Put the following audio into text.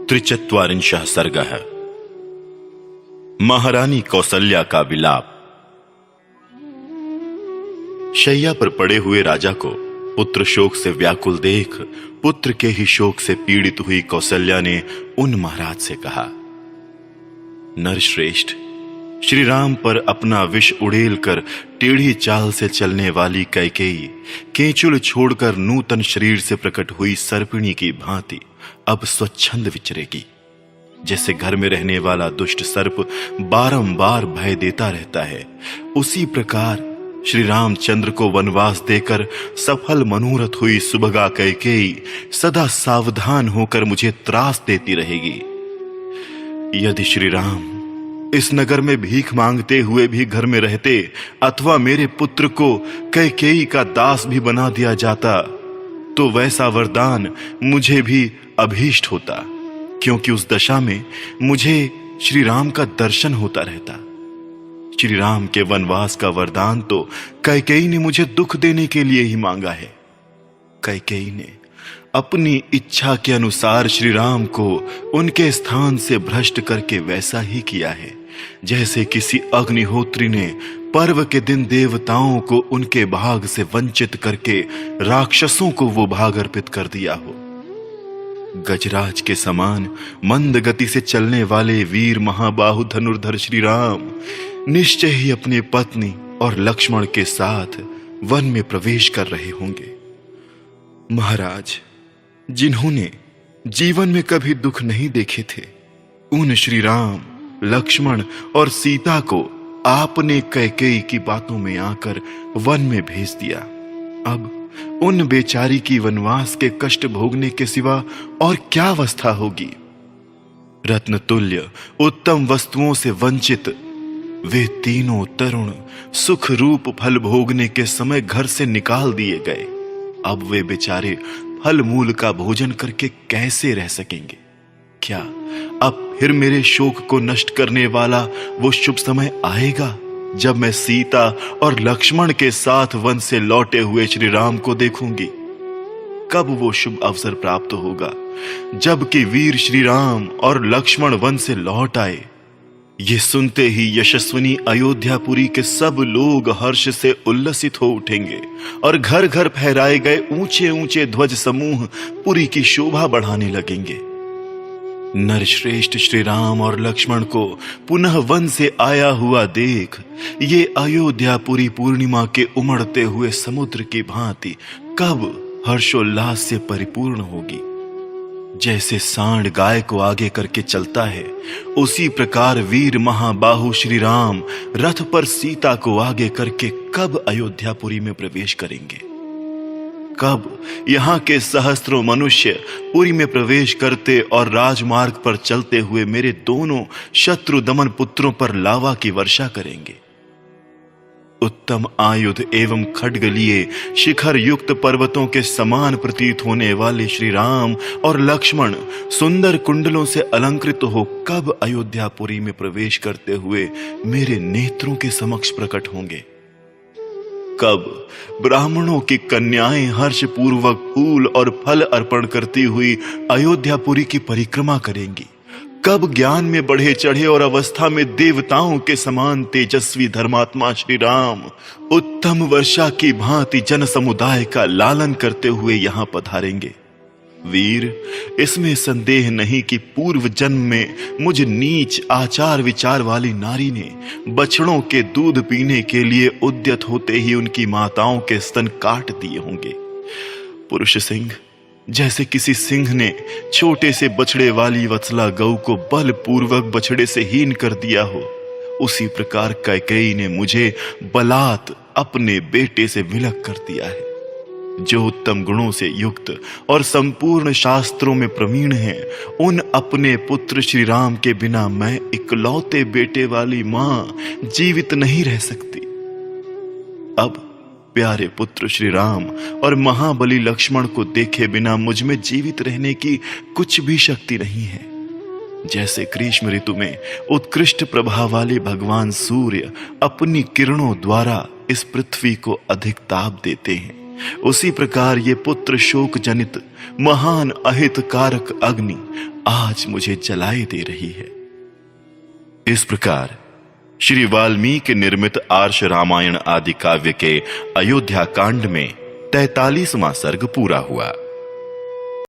त्रिचत्वारिंशः सर्गः। महारानी कौसल्या का विलाप। शैया पर पड़े हुए राजा को पुत्र शोक से व्याकुल देख पुत्र के ही शोक से पीड़ित हुई कौसल्या ने उन महाराज से कहा, नरश्रेष्ठ, श्री राम पर अपना विष उड़ेल कर टेढ़ी चाल से चलने वाली कैकेयी केंचुल छोड़कर नूतन शरीर से प्रकट हुई सर्पिणी की भांति अब स्वच्छंद विचरेगी। जैसे घर में रहने वाला दुष्ट सर्प बारंबार भय देता रहता है, उसी प्रकार श्री रामचंद्र को वनवास देकर सफल मनोरथ हुई सुभगा कैकेयी सदा सावधान होकर मुझे त्रास देती रहेगी। यदि श्री राम इस नगर में भीख मांगते हुए भी घर में रहते अथवा मेरे पुत्र को कैकेयी का दास भी बना दिया जाता तो वैसा वरदान मुझे भी अभीष्ट होता, क्योंकि उस दशा में मुझे श्री राम का दर्शन होता रहता। श्री राम के वनवास का वरदान तो कैकेयी ने मुझे दुख देने के लिए ही मांगा है। कैकेयी ने अपनी इच्छा के अनुसार श्री राम को उनके स्थान से भ्रष्ट करके वैसा ही किया है जैसे किसी अग्निहोत्री ने पर्व के दिन देवताओं को उनके भाग से वंचित करके राक्षसों को वो भाग अर्पित कर दिया हो। गजराज के समान मंद गति से चलने वाले वीर महाबाहु धनुर्धर श्री राम निश्चय ही अपनी पत्नी और लक्ष्मण के साथ वन में प्रवेश कर रहे होंगे। महाराज, जिन्होंने जीवन में कभी दुख नहीं देखे थे, उन श्री राम, लक्ष्मण और सीता को आपने कैकेयी की बातों में आकर वन में भेज दिया। अब उन बेचारी की वनवास के कष्ट भोगने के सिवा और क्या अवस्था होगी। रत्न तुल्य उत्तम वस्तुओं से वंचित वे तीनों तरुण सुख रूप फल भोगने के समय घर से निकाल दिए गए। अब वे बेचारे फल मूल का भोजन करके कैसे रह सकेंगे। क्या अब फिर मेरे शोक को नष्ट करने वाला वो शुभ समय आएगा जब मैं सीता और लक्ष्मण के साथ वन से लौटे हुए श्री राम को देखूंगी। कब वो शुभ अवसर प्राप्त होगा जबकि वीर श्री राम और लक्ष्मण वन से लौट आए। ये सुनते ही यशस्विनी अयोध्यापुरी के सब लोग हर्ष से उल्लसित हो उठेंगे और घर घर फहराए गए ऊंचे ऊंचे ध्वज समूह पुरी की शोभा बढ़ाने लगेंगे। नरश्रेष्ठ श्री राम और लक्ष्मण को पुनः वन से आया हुआ देख ये अयोध्यापुरी पूर्णिमा के उमड़ते हुए समुद्र की भांति कब हर्षोल्लास से परिपूर्ण होगी। जैसे सांड गाय को आगे करके चलता है, उसी प्रकार वीर महाबाहु श्री राम रथ पर सीता को आगे करके कब अयोध्यापुरी में प्रवेश करेंगे। कब यहाँ के सहस्त्रों मनुष्य पुरी में प्रवेश करते और राजमार्ग पर चलते हुए मेरे दोनों शत्रु दमन पुत्रों पर लावा की वर्षा करेंगे। उत्तम आयुध एवं खड्ग लिए शिखर युक्त पर्वतों के समान प्रतीत होने वाले श्री राम और लक्ष्मण सुंदर कुंडलों से अलंकृत हो कब अयोध्यापुरी में प्रवेश करते हुए मेरे नेत्रों के समक्ष प्रकट होंगे। कब ब्राह्मणों की कन्याएं हर्ष पूर्वक फूल और फल अर्पण करती हुई अयोध्यापुरी की परिक्रमा करेंगी। कब ज्ञान में बढ़े चढ़े और अवस्था में देवताओं के समान तेजस्वी धर्मात्मा श्री राम उत्तम वर्षा की भांति जन समुदाय का लालन करते हुए यहां पधारेंगे। वीर, इसमें संदेह नहीं कि पूर्व जन्म में मुझ नीच आचार विचार वाली नारी ने बछड़ों के दूध पीने के लिए उद्यत होते ही उनकी माताओं के स्तन काट दिए होंगे। पुरुष सिंह, जैसे किसी सिंह ने छोटे से बछड़े वाली वत्सला गौ को बलपूर्वक बछड़े से हीन कर दिया हो, उसी प्रकार कैकेयी ने मुझे बलात् अपने बेटे से विलग कर दिया है। जो उत्तम गुणों से युक्त और संपूर्ण शास्त्रों में प्रवीण है, उन अपने पुत्र श्री राम के बिना मैं इकलौते बेटे वाली मां जीवित नहीं रह सकती। अब प्यारे पुत्र श्री राम और महाबली लक्ष्मण को देखे बिना मुझ में जीवित रहने की कुछ भी शक्ति नहीं है। जैसे ग्रीष्म ऋतु में उत्कृष्ट प्रभाव वाले भगवान सूर्य अपनी किरणों द्वारा इस पृथ्वी को अधिक ताप देते हैं, उसी प्रकार ये पुत्र शोक जनित महान अहित कारक अग्नि आज मुझे जलाए दे रही है। इस प्रकार श्री वाल्मीकि निर्मित आर्ष रामायण आदि काव्य के अयोध्या कांड में 43वां सर्ग पूरा हुआ।